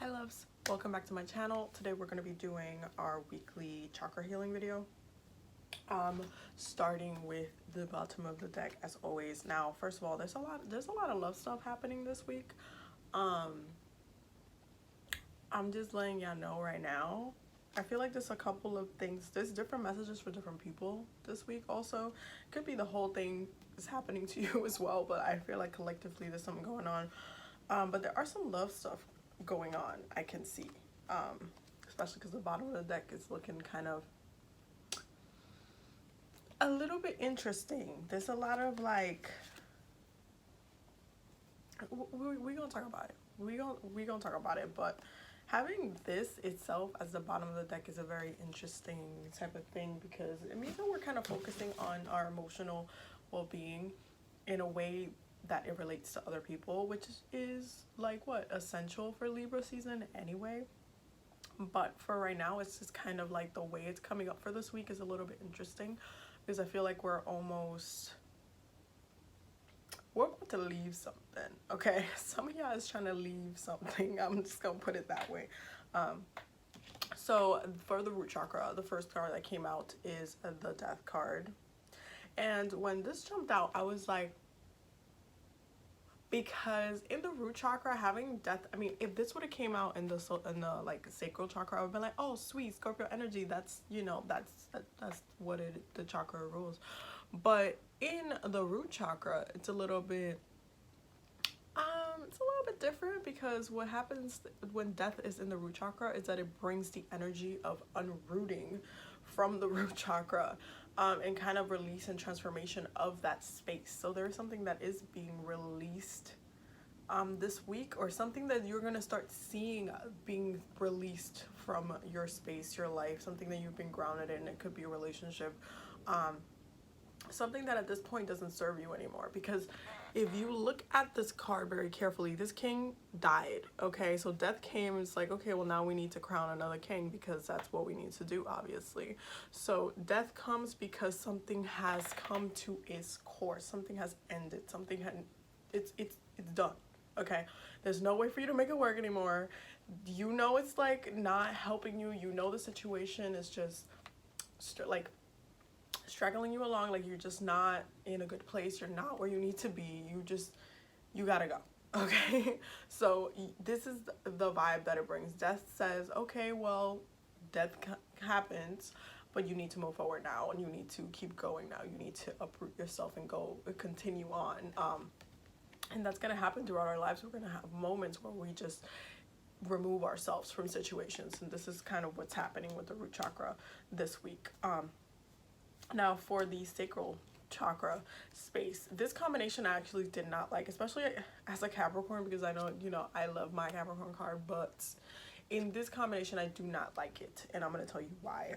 Hi loves, welcome back to my channel. Today we're going to be doing our weekly chakra healing video. Starting with the bottom of the deck as always. Now, first of all, there's a lot of love stuff happening this week. I'm just letting y'all know right now. I feel like there's a couple of things. There's different messages for different people this week also. Could be the whole thing is happening to you as well, but I feel like collectively there's something going on. But there are some love stuff going on, I can see. Especially because the bottom of the deck is looking kind of a little bit interesting. There's a lot of like, we gonna talk about it. We gonna talk about it, but having this itself as the bottom of the deck is a very interesting type of thing because it means that we're kind of focusing on our emotional well-being in a way that it relates to other people, which is like what, essential for Libra season anyway. But for right now, it's just kind of like the way it's coming up for this week is a little bit interesting because I feel like we're about to leave something. Okay, some of y'all is trying to leave something. I'm just gonna put it that way. So for the root chakra, the first card that came out is the death card. And when this jumped out, I was like, because in the root chakra, having death, I mean, if this would have came out in the like sacral chakra, I would be like, oh sweet, Scorpio energy, that's, you know, that's what the chakra rules. But in the root chakra, it's a little bit different because what happens when death is in the root chakra is that it brings the energy of unrooting from the root chakra, and kind of release and transformation of that space. So there's something that is being released this week, or something that you're gonna start seeing being released from your space, your life, something that you've been grounded in. It could be a relationship, something that at this point doesn't serve you anymore. Because if you look at this card very carefully, this king died, okay? So death came, it's like, okay, well now we need to crown another king because that's what we need to do, obviously. So death comes because something has come to its course, something has ended, something had, it's done, okay? There's no way for you to make it work anymore. You know it's like not helping you, you know the situation is just like straggling you along, like you're just not in a good place, you're not where you need to be, you gotta go, okay? So this is the vibe that it brings. Death says, okay, well, death happens, but you need to move forward now, and you need to keep going now, you need to uproot yourself and go continue on. And that's gonna happen throughout our lives. We're gonna have moments where we just remove ourselves from situations, and this is kind of what's happening with the root chakra this week. Now for the sacral chakra space, this combination I actually did not like, especially as a Capricorn, because I know, you know, I love my Capricorn card, but in this combination I do not like it, and I'm going to tell you why.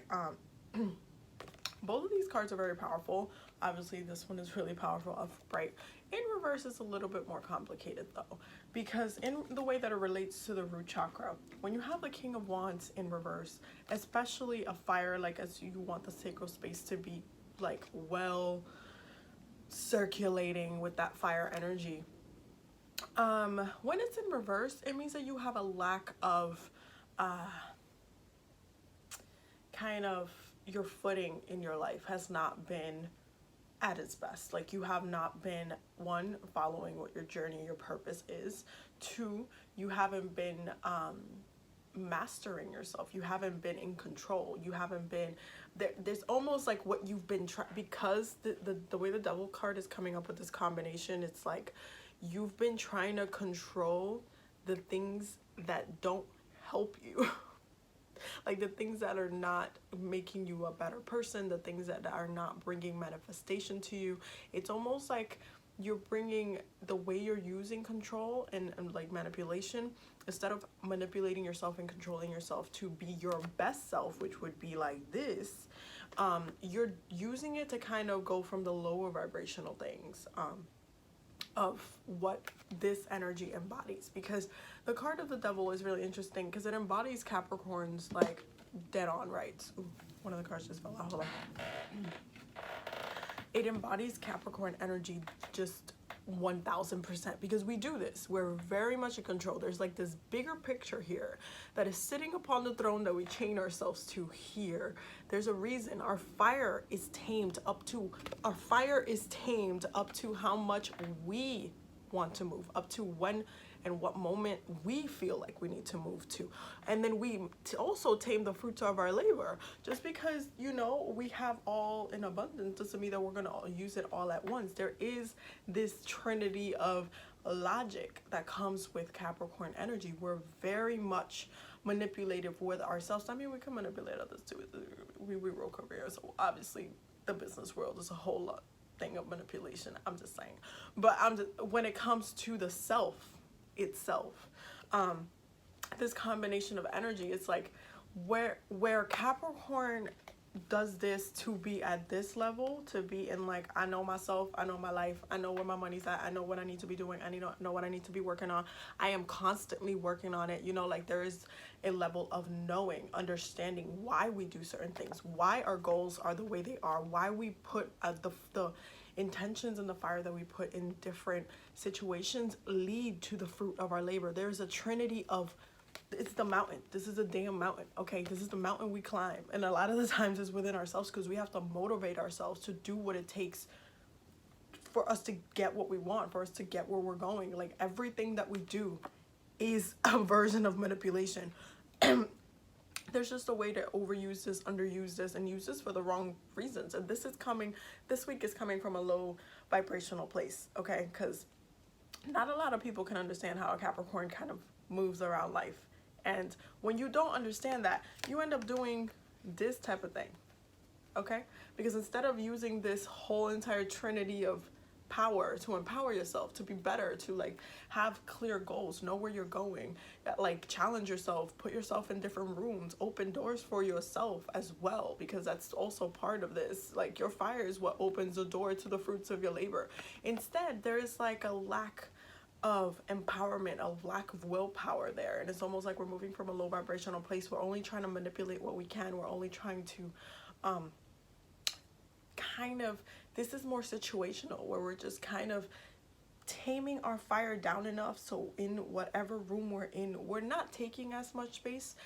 Both of these cards are very powerful. Obviously this one is really powerful, upright. In reverse is a little bit more complicated though, because in the way that it relates to the root chakra, when you have the King of Wands in reverse, especially a fire, like as you want the sacral space to be like well circulating with that fire energy, when it's in reverse, it means that you have a lack of kind of your footing in your life has not been at its best. Like you have not been, one, following what your journey, your purpose is. Two, you haven't been mastering yourself. You haven't been in control. You haven't been there's almost like what you've been because the way the Devil card is coming up with this combination, it's like you've been trying to control the things that don't help you. Like the things that are not making you a better person, the things that are not bringing manifestation to you. It's almost like you're bringing the way you're using control and like manipulation, instead of manipulating yourself and controlling yourself to be your best self, which would be like this, you're using it to kind of go from the lower vibrational things of what this energy embodies. Because the card of the Devil is really interesting because it embodies Capricorn's like dead on rights. Ooh, one of the cards just fell out. Hold on. It embodies Capricorn energy just 1000%, because we do this. We're very much in control. There's like this bigger picture here that is sitting upon the throne that we chain ourselves to here. There's a reason our fire is tamed up to how much we want to move, up to when and what moment we feel like we need to move to. And then we also tame the fruits of our labor. Just because, you know, we have all in abundance doesn't mean that we're gonna use it all at once. There is this trinity of logic that comes with Capricorn energy. We're very much manipulative with ourselves. I mean, we can manipulate others too. We roll careers, so obviously the business world is a whole lot thing of manipulation. I'm just saying. But when it comes to the self itself, this combination of energy, it's like where Capricorn does this to be at this level, to be in like, I know myself, I know my life, I know where my money's at, I know what I need to be doing, I know what I need to be working on. I am constantly working on it, you know, like there is a level of knowing, understanding why we do certain things, why our goals are the way they are, why we put the intentions and the fire that we put in different situations lead to the fruit of our labor. There's a trinity of, it's the mountain. This is a damn mountain, okay? This is the mountain we climb. And a lot of the times it's within ourselves, because we have to motivate ourselves to do what it takes for us to get what we want, for us to get where we're going. Like everything that we do is a version of manipulation. There's just a way to overuse this, underuse this, and use this for the wrong reasons. And this week is coming from a low vibrational place, okay? Because not a lot of people can understand how a Capricorn kind of moves around life. And when you don't understand that, you end up doing this type of thing, okay? Because instead of using this whole entire trinity of power to empower yourself, to be better, to like have clear goals, know where you're going, like challenge yourself, put yourself in different rooms, open doors for yourself as well, because that's also part of this. Like your fire is what opens the door to the fruits of your labor. Instead, there is like a lack of empowerment, a lack of willpower there, and it's almost like we're moving from a low vibrational place. We're only trying to manipulate what we can. We're only trying to kind of, this is more situational, where we're just kind of taming our fire down enough so in whatever room we're in, we're not taking as much space,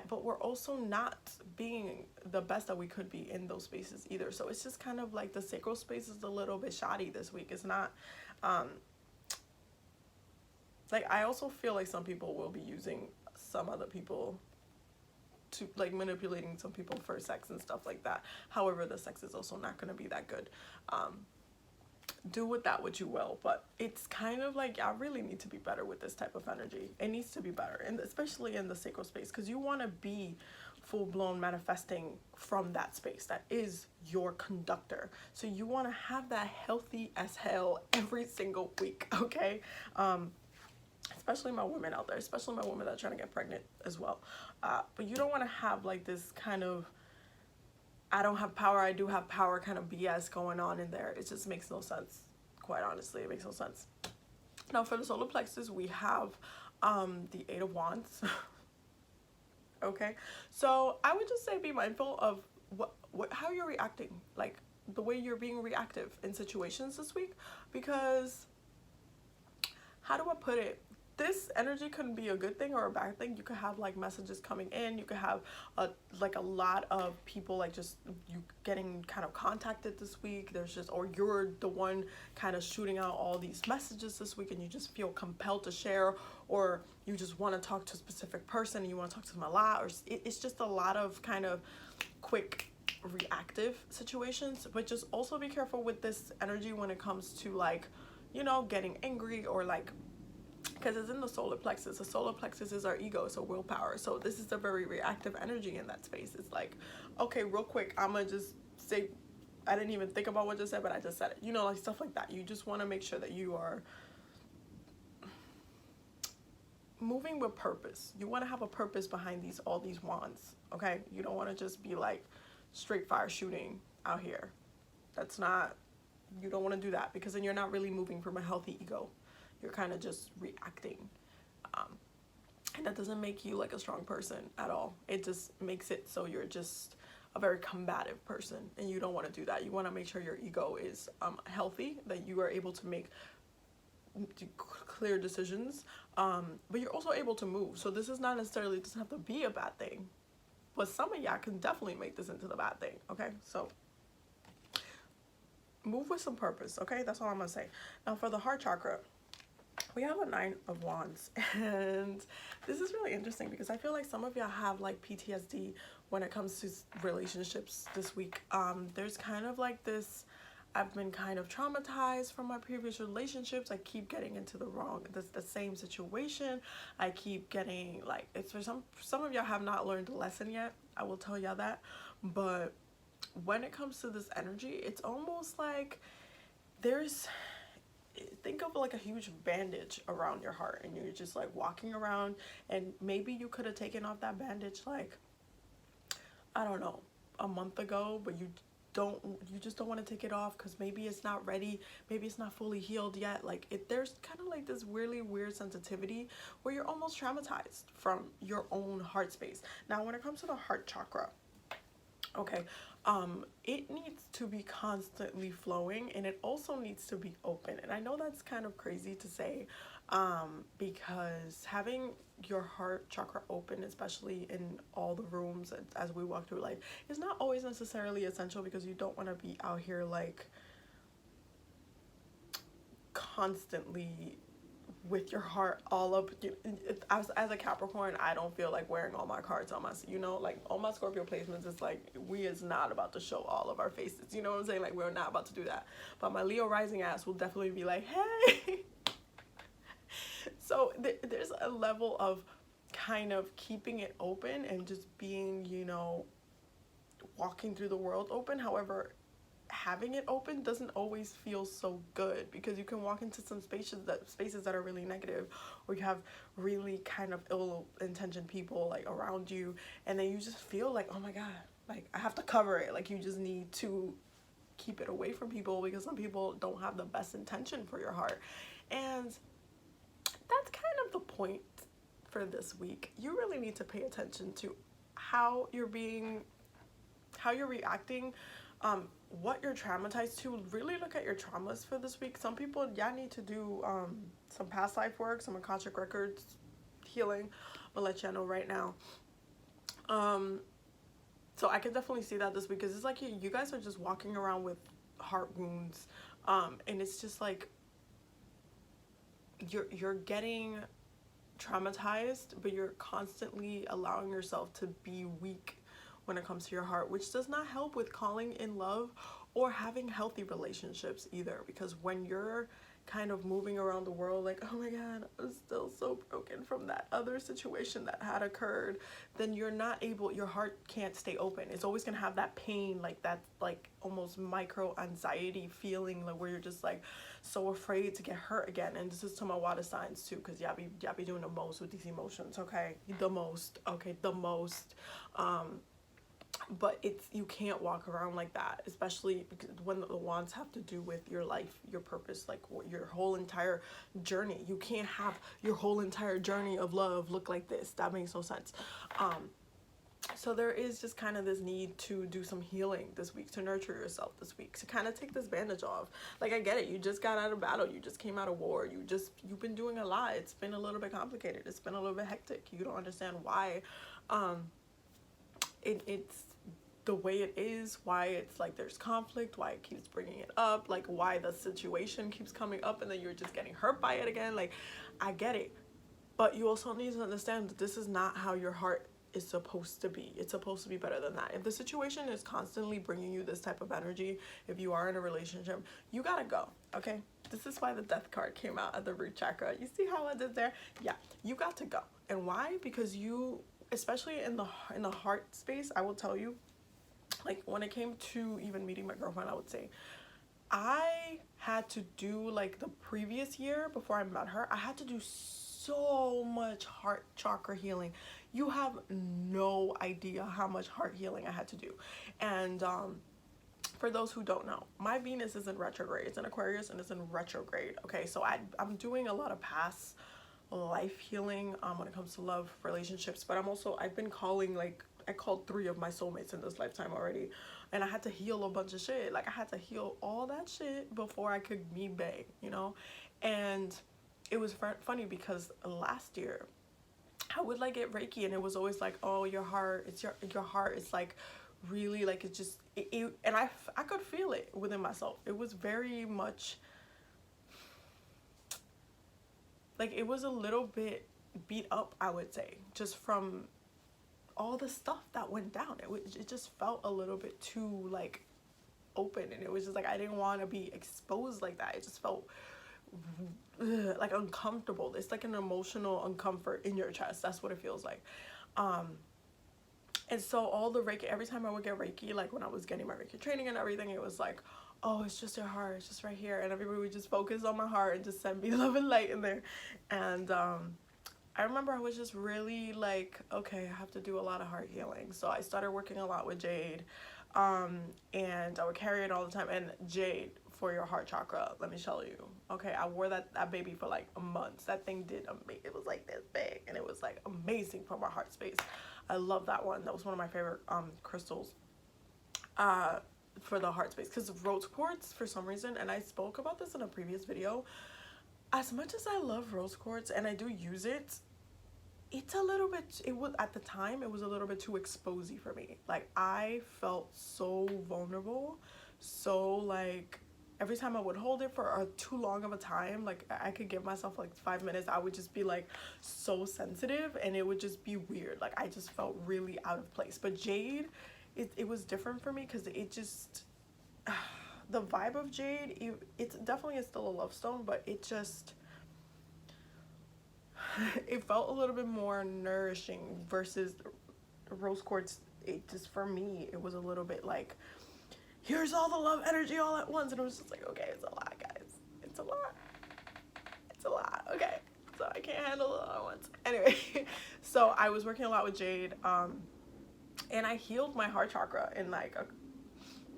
but we're also not being the best that we could be in those spaces either. So it's just kind of like the sacral space is a little bit shoddy this week. It's not like, I also feel like some people will be using some other people to like manipulating some people for sex and stuff like that. However, the sex is also not going to be that good. Do with that what you will, but it's kind of like, I really need to be better with this type of energy. It needs to be better, and especially in the sacral space, because you want to be full-blown manifesting from that space that is your conductor. So you want to have that healthy as hell every single week, okay? Especially my women out there, especially my women that are trying to get pregnant as well. But you don't want to have like this kind of, I don't have power, I do have power kind of BS going on in there. It just makes no sense. Quite honestly, it makes no sense. Now for the solar plexus, we have the 8 of Wands. Okay, so I would just say be mindful of how you're reacting, like the way you're being reactive in situations this week, because how do I put it? This energy can be a good thing or a bad thing. You could have like messages coming in. You could have like a lot of people like just you getting kind of contacted this week. There's just, or you're the one kind of shooting out all these messages this week, and you just feel compelled to share, or you just want to talk to a specific person and you want to talk to them a lot, or it's just a lot of kind of quick reactive situations. But just also be careful with this energy when it comes to like, you know, getting angry, or like, because it's in the solar plexus. The solar plexus is our ego, so willpower. So this is a very reactive energy in that space. It's like, okay, real quick, I'm gonna just say, I didn't even think about what I just said, but I just said it. You know, like stuff like that. You just want to make sure that you are moving with purpose. You want to have a purpose behind all these wands, okay? You don't want to just be like straight fire shooting out here. That's not, you don't want to do that, because then you're not really moving from a healthy ego. You're kind of just reacting, and that doesn't make you like a strong person at all. It just makes it so you're just a very combative person, and you don't want to do that. You want to make sure your ego is healthy, that you are able to make clear decisions, but you're also able to move. So this is not necessarily, it doesn't have to be a bad thing, but some of y'all can definitely make this into the bad thing. Okay, so move with some purpose. Okay, that's all I'm gonna say. Now for the heart chakra, we have a 9 of wands, and this is really interesting because I feel like some of y'all have like PTSD when it comes to relationships this week. There's kind of like this, I've been kind of traumatized from my previous relationships. I keep getting into the same situation. I keep getting like, it's for some of y'all have not learned the lesson yet. I will tell y'all that. But when it comes to this energy, it's almost like think of like a huge bandage around your heart, and you're just like walking around, and maybe you could have taken off that bandage like, I don't know, a month ago, but you just don't want to take it off because maybe it's not ready, maybe it's not fully healed yet. Like there's kind of like this really weird sensitivity where you're almost traumatized from your own heart space. Now when it comes to the heart chakra, okay, it needs to be constantly flowing, and it also needs to be open. And I know that's kind of crazy to say, because having your heart chakra open, especially in all the rooms as we walk through life, is not always necessarily essential, because you don't want to be out here like constantly with your heart all up. As a Capricorn, I don't feel like wearing all my cards on my, like all my Scorpio placements, it's like we is not about to show all of our faces, you know what I'm saying? Like we're not about to do that. But my Leo rising ass will definitely be like, hey. So there's a level of kind of keeping it open and just being, walking through the world open. However, having it open doesn't always feel so good, because you can walk into some spaces that are really negative, or you have really kind of ill-intentioned people like around you, and then you just feel like, oh my god, like I have to cover it. Like you just need to keep it away from people, because some people don't have the best intention for your heart. And that's kind of the point for this week. You really need to pay attention to how you're reacting, what you're traumatized to. Really look at your traumas for this week. Some people, y'all need to do some past life work, some Akashic Records healing. I'll let y'all know right now. So I can definitely see that this week, because it's like you guys are just walking around with heart wounds, and it's just like you're getting traumatized, but you're constantly allowing yourself to be weak when it comes to your heart, which does not help with calling in love or having healthy relationships either. Because when you're kind of moving around the world like, oh my god, I'm still so broken from that other situation that had occurred, then you're not able, your heart can't stay open. It's always gonna have that pain, like that, like almost micro anxiety feeling, like where you're just like so afraid to get hurt again. And this is to my water signs too, because y'all be doing the most with these emotions. Okay, the most. But you can't walk around like that, especially because when the wands have to do with your life, your purpose, like your whole entire journey. You can't have your whole entire journey of love look like this. That makes no sense. So there is just kind of this need to do some healing this week, to nurture yourself this week, to kind of take this bandage off. Like, I get it, you just got out of battle, you just came out of war, you've been doing a lot. It's been a little bit complicated, it's been a little bit hectic. You don't understand why it's the way it is, why it's like there's conflict, why it keeps bringing it up, like why the situation keeps coming up and then you're just getting hurt by it again. Like, I get it, but you also need to understand that this is not how your heart is supposed to be. It's supposed to be better than that. If the situation is constantly bringing you this type of energy, if you are in a relationship, you gotta go, okay? This is why the death card came out at the root chakra. You see how I did there? Yeah, you got to go. And why? Because you, especially in the heart space, I will tell you, like when it came to even meeting my girlfriend, I would say I had to do, like the previous year before I met her, I had to do so much heart chakra healing. You have no idea how much heart healing I had to do. And for those who don't know, my Venus is in retrograde. It's in Aquarius and it's in retrograde. Okay, so I'm doing a lot of past life healing when it comes to love, relationships, but I've been calling, like I called 3 of my soulmates in this lifetime already, and I had to heal a bunch of shit. Like I had to heal all that shit before I could meet bae, And it was funny because last year I would like get Reiki, and it was always like, oh, your heart, it's your heart, it's like really like, it's just and I could feel it within myself. It was very much like, it was a little bit beat up, I would say, just from all the stuff that went down. It just felt a little bit too like open, and it was just like I didn't want to be exposed like that. It just felt like uncomfortable. It's like an emotional uncomfort in your chest. That's what it feels like. And so all the Reiki, every time I would get Reiki, like when I was getting my Reiki training and everything, it was like, oh, it's just your heart, it's just right here, and everybody would just focus on my heart and just send me love and light in there. And I remember I was just really like, okay, I have to do a lot of heart healing. So I started working a lot with jade, and I would carry it all the time. And jade for your heart chakra, let me tell you, okay, I wore that baby for like a month. That thing did amazing. It was like this big, and it was like amazing for my heart space. I love that one. That was one of my favorite crystals for the heart space, because rose quartz, for some reason, and I spoke about this in a previous video, as much as I love rose quartz and I do use it, it's a little bit, it was, at the time, it was a little bit too exposy for me. Like, I felt so vulnerable, so like every time I would hold it for too long of a time, like I could give myself like 5 minutes, I would just be like so sensitive, and it would just be weird. Like, I just felt really out of place. But jade, it was different for me, because it just the vibe of jade, it's definitely still a love stone, but it just it felt a little bit more nourishing versus rose quartz. It just, for me, it was a little bit like, here's all the love energy all at once, and it was just like, okay, it's a lot, guys, it's a lot, okay, so I can't handle it all at once. Anyway, so I was working a lot with jade, and I healed my heart chakra in like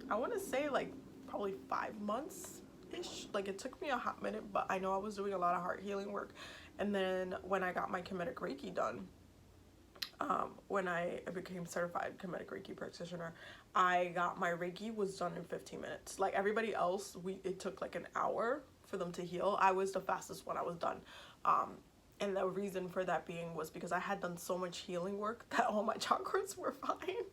I want to say like probably 5 months ish. Like, it took me a hot minute, but I know I was doing a lot of heart healing work. And then when I got my Kemetic Reiki done, when I became certified Kemetic Reiki practitioner, I got my Reiki was done in 15 minutes. Like everybody else, it took like an hour for them to heal. I was the fastest when I was done. And the reason for that being was because I had done so much healing work that all my chakras were fine.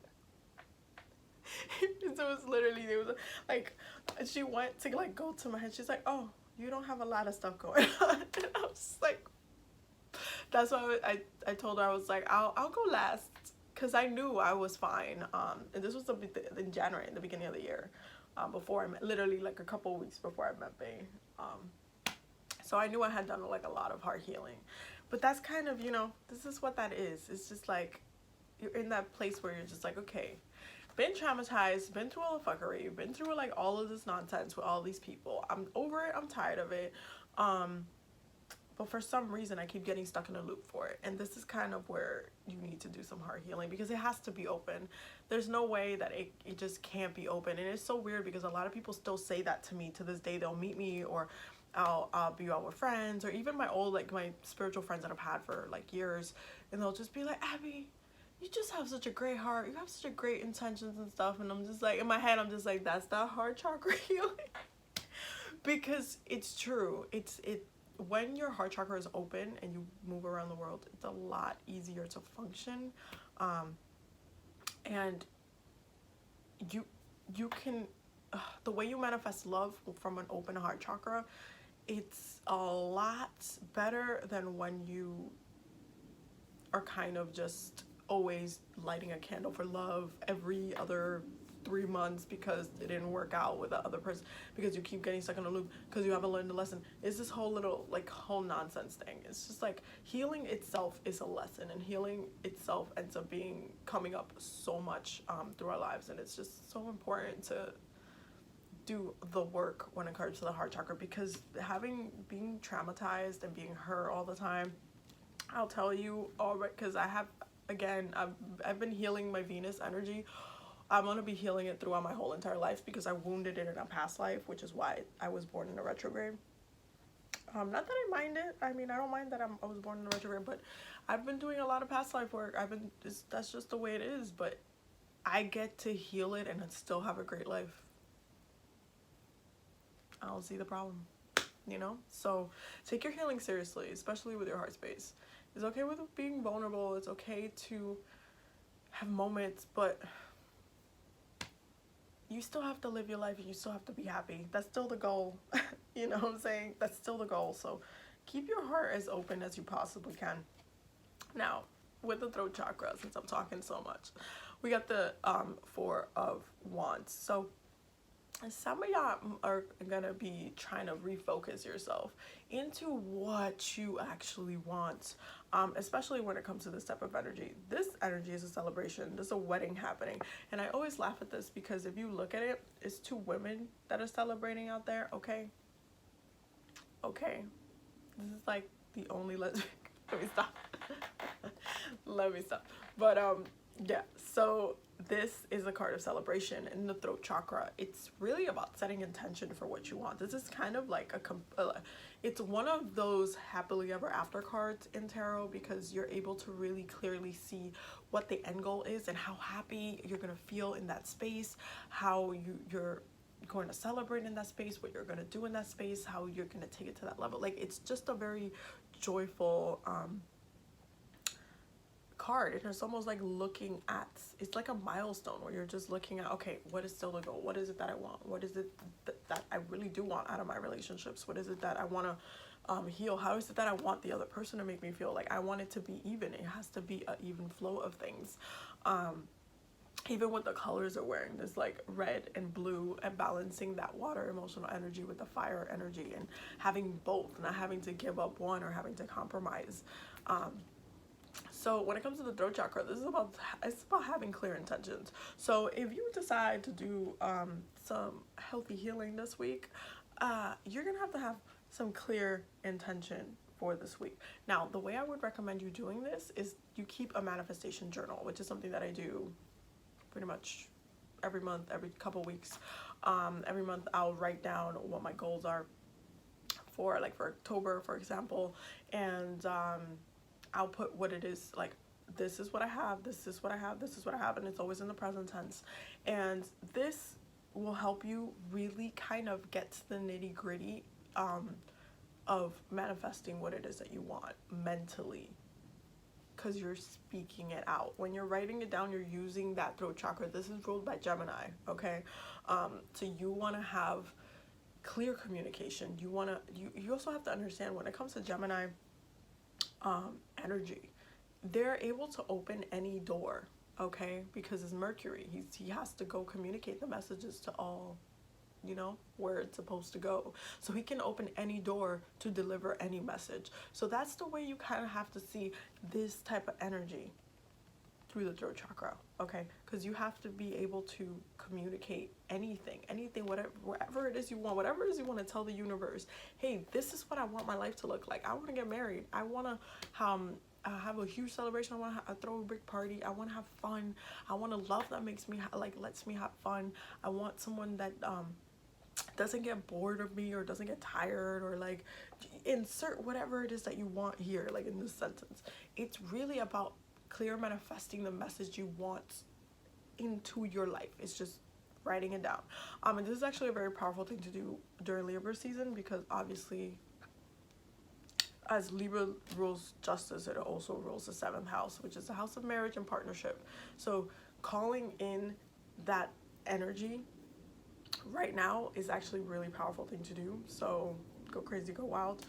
So it was literally, it was like, she went to like go to my head, she's like, oh, you don't have a lot of stuff going on. And I was just like, that's why I told her, I was like, I'll go last, because I knew I was fine. And this was in January, in the beginning of the year, before I met, literally like a couple of weeks before I met Bae. So I knew I had done like a lot of heart healing. But that's kind of, you know, this is what that is. It's just like, you're in that place where you're just like, okay, been traumatized, been through all the fuckery, been through like all of this nonsense with all these people. I'm over it, I'm tired of it. But for some reason I keep getting stuck in a loop for it. And this is kind of where you need to do some heart healing, because it has to be open. There's no way that it just can't be open. And it's so weird because a lot of people still say that to me to this day. They'll meet me, or I'll be out with friends, or even my old, like my spiritual friends that I've had for like years, and they'll just be like, Abby, you just have such a great heart, you have such a great intentions and stuff. And I'm just like, in my head, I'm just like, that's that heart chakra healing. Because it's true. When your heart chakra is open and you move around the world, it's a lot easier to function. And you can, the way you manifest love from an open heart chakra, it's a lot better than when you are kind of just always lighting a candle for love every other 3 months because it didn't work out with the other person, because you keep getting stuck in a loop because you haven't learned the lesson. It's this whole little like whole nonsense thing. It's just like, healing itself is a lesson, and healing itself ends up coming up so much through our lives. And it's just so important to do the work when it comes to the heart chakra, because being traumatized and being hurt all the time, I'll tell you, all right, because I've been healing my Venus energy. I'm going to be healing it throughout my whole entire life, because I wounded it in a past life, which is why I was born in a retrograde. Not that I mind it. I mean, I don't mind that I was born in a retrograde, but I've been doing a lot of past life work. That's just the way it is, but I get to heal it and still have a great life. I don't see the problem. you know? So take your healing seriously, especially with your heart space. It's okay with being vulnerable. It's okay to have moments, but you still have to live your life and you still have to be happy. That's still the goal. You know what I'm saying? That's still the goal. So keep your heart as open as you possibly can. Now, with the throat chakra, since I'm talking so much, we got the Four of Wands. So some of y'all are gonna be trying to refocus yourself into what you actually want, especially when it comes to this type of energy. This energy is a celebration. There's a wedding happening, and I always laugh at this because if you look at it, it's two women that are celebrating out there. Okay, this is like the only lesbian. Let me stop. Let me stop. But yeah, so this is a card of celebration in the throat chakra. It's really about setting intention for what you want. This is kind of like it's one of those happily ever after cards in tarot, because you're able to really clearly see what the end goal is and how happy you're going to feel in that space, how you're going to celebrate in that space, what you're going to do in that space, how you're going to take it to that level. Like, it's just a very joyful card, and it's almost like looking at, it's like a milestone where you're just looking at, okay, what is still the goal? What is it that I want? What is it that I really do want out of my relationships? What is it that I want to heal? How is it that I want the other person to make me feel? Like, I want it to be even. It has to be an even flow of things. Even with the colors they're wearing, there's like red and blue, and balancing that water emotional energy with the fire energy, and having both, not having to give up one or having to compromise. So when it comes to the throat chakra, it's about having clear intentions. So if you decide to do some healthy healing this week, you're gonna have to have some clear intention for this week. Now, the way I would recommend you doing this is you keep a manifestation journal, which is something that I do pretty much every month, every couple weeks. Every month I'll write down what my goals are for October, for example, and I'll put what it is, like, this is what I have, this is what I have, this is what I have, and it's always in the present tense. And this will help you really kind of get to the nitty-gritty of manifesting what it is that you want mentally, because you're speaking it out. When you're writing it down, you're using that throat chakra. This is ruled by Gemini, okay? So you want to have clear communication. You also have to understand, when it comes to Gemini energy, they're able to open any door, okay? Because it's Mercury. He has to go communicate the messages to all, you know, where it's supposed to go. So he can open any door to deliver any message. So that's the way you kind of have to see this type of energy through the throat chakra, okay? Because you have to be able to communicate anything, whatever it is you want, whatever it is you want to tell the universe. Hey, this is what I want my life to look like. I want to get married. I want to have a huge celebration. I want to throw a big party. I want to have fun. I want a love that makes me lets me have fun. I want someone that doesn't get bored of me or doesn't get tired, or like, insert whatever it is that you want here, like in this sentence. It's really about clear manifesting the message you want into your life. It's just writing it down. And this is actually a very powerful thing to do during Libra season, because obviously, as Libra rules justice, it also rules the 7th house, which is the house of marriage and partnership. So calling in that energy right now is actually a really powerful thing to do. So go crazy, go wild.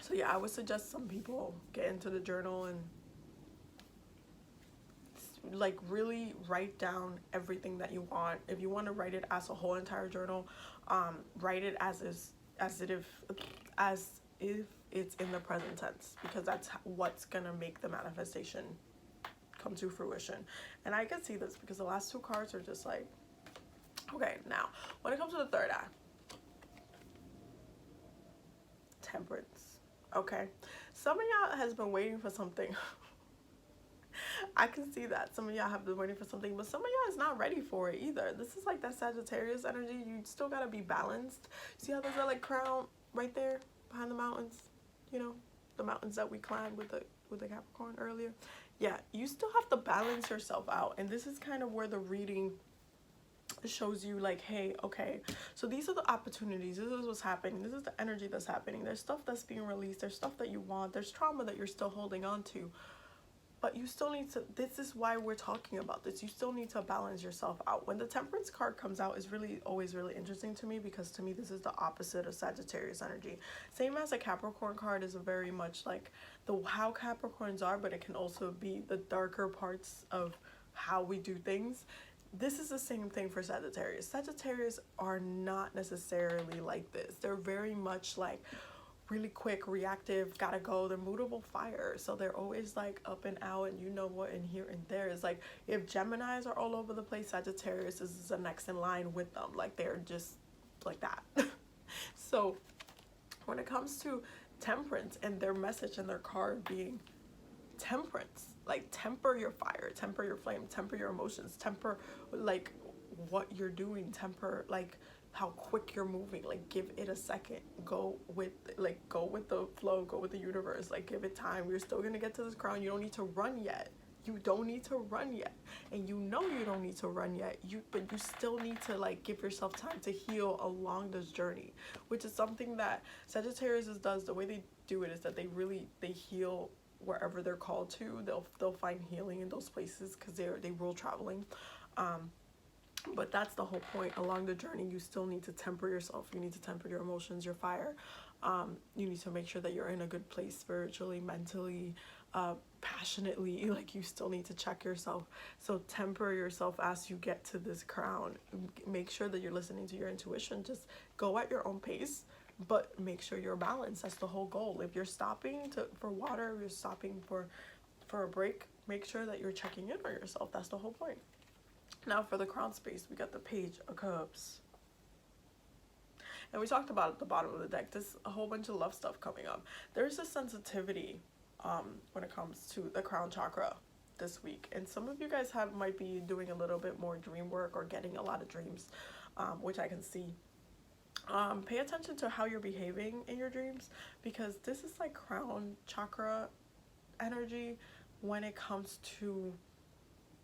So yeah, I would suggest some people get into the journal and like really write down everything that you want. If you want to write it as a whole entire journal, write it as if it's in the present tense, because that's what's gonna make the manifestation come to fruition. And I can see this because the last two cards are just like, okay. Now when it comes to the third eye, Temperance. Okay, some of y'all has been waiting for something. I can see that some of y'all have been waiting for something, but some of y'all is not ready for it either. This is like that Sagittarius energy. You still gotta be balanced. See how there's that like crown right there behind the mountains? You know, the mountains that we climbed with the Capricorn earlier. Yeah, you still have to balance yourself out, and this is kind of where the reading it shows you like, hey, okay, so these are the opportunities, this is what's happening, this is the energy that's happening, there's stuff that's being released, there's stuff that you want, there's trauma that you're still holding on to, but you still need to, this is why we're talking about this, you still need to balance yourself out. When the Temperance card comes out, is really always really interesting to me, because to me this is the opposite of Sagittarius energy. Same as a Capricorn card is a very much like the how Capricorns are, but it can also be the darker parts of how we do things. This is the same thing for Sagittarius. Sagittarius are not necessarily like this. They're very much like really quick, reactive, gotta go. They're mutable fire. So they're always like up and out, and you know what, and here and there. Is like if Geminis are all over the place, Sagittarius is the next in line with them. Like they're just like that. So when it comes to Temperance and their message and their card being temperance, like temper your fire, temper your flame, temper your emotions, temper like what you're doing, temper like how quick you're moving, like give it a second, go with the flow, go with the universe, like give it time. You're still gonna get to this crown. You don't need to run yet. You don't need to run yet, and you know you don't need to run yet, but you still need to like give yourself time to heal along this journey, which is something that Sagittarius does. The way they do it is that they heal wherever they're called to. They'll find healing in those places because they rule traveling. But that's the whole point. Along the journey, you still need to temper yourself. You need to temper your emotions, your fire. You need to make sure that you're in a good place spiritually, mentally, passionately. Like you still need to check yourself. So temper yourself as you get to this crown. Make sure that you're listening to your intuition. Just go at your own pace, but make sure you're balanced. That's the whole goal. If you're stopping for water, if you're stopping for a break, make sure that you're checking in on yourself. That's the whole point. Now for the crown space, we got the Page of Cups. And we talked about at the bottom of the deck, there's a whole bunch of love stuff coming up. There's a sensitivity when it comes to the crown chakra this week. And some of you guys might be doing a little bit more dream work or getting a lot of dreams, which I can see. Pay attention to how you're behaving in your dreams, because this is like crown chakra energy when it comes to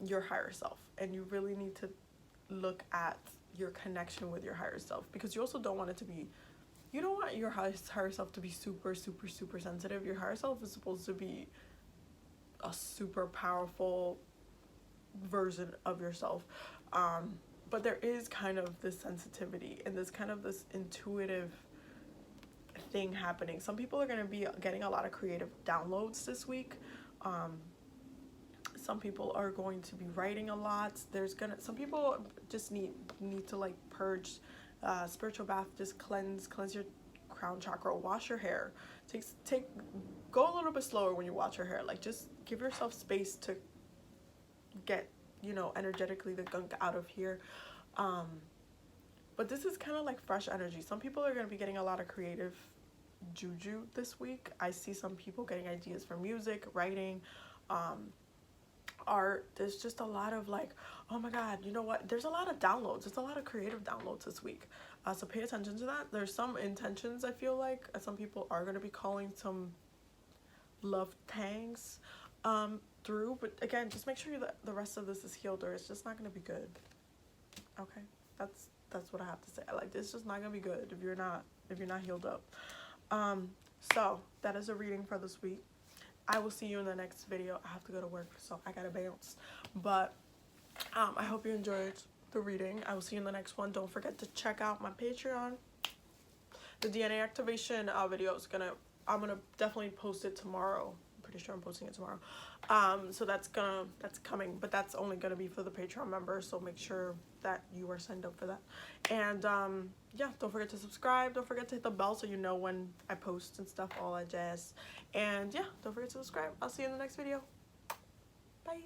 your higher self, and you really need to look at your connection with your higher self, because you also don't want it to be, you don't want your higher self to be super sensitive. Your higher self is supposed to be a super powerful version of yourself, but there is kind of this sensitivity and this kind of this intuitive thing happening. Some people are going to be getting a lot of creative downloads this week. Some people are going to be writing a lot. Some people just need to like purge, spiritual bath, just cleanse your crown chakra, wash your hair. Go a little bit slower when you wash your hair. Like just give yourself space to get, energetically the gunk out of here. But this is kind of like fresh energy. Some people are going to be getting a lot of creative juju this week. I see some people getting ideas for music, writing, art. There's just a lot of like, oh my god, you know what, there's a lot of downloads. There's a lot of creative downloads this week, so pay attention to that. There's some intentions, I feel like some people are going to be calling some love tangs through, but again, just make sure that the rest of this is healed, or it's just not going to be good. Okay, that's what I have to say. Like, it's just not going to be good if you're not healed up. So that is a reading for this week. I will see you in the next video. I have to go to work, so I gotta bounce. But I hope you enjoyed the reading. I will see you in the next one. Don't forget to check out my Patreon. The DNA activation video is I'm gonna definitely post it tomorrow. I'm pretty sure I'm posting it tomorrow. So that's coming, but that's only gonna be for the Patreon members. So make sure that you are signed up for that. And yeah, don't forget to subscribe. Don't forget to hit the bell so you know when I post and stuff, all that jazz. And yeah, don't forget to subscribe. I'll see you in the next video. Bye.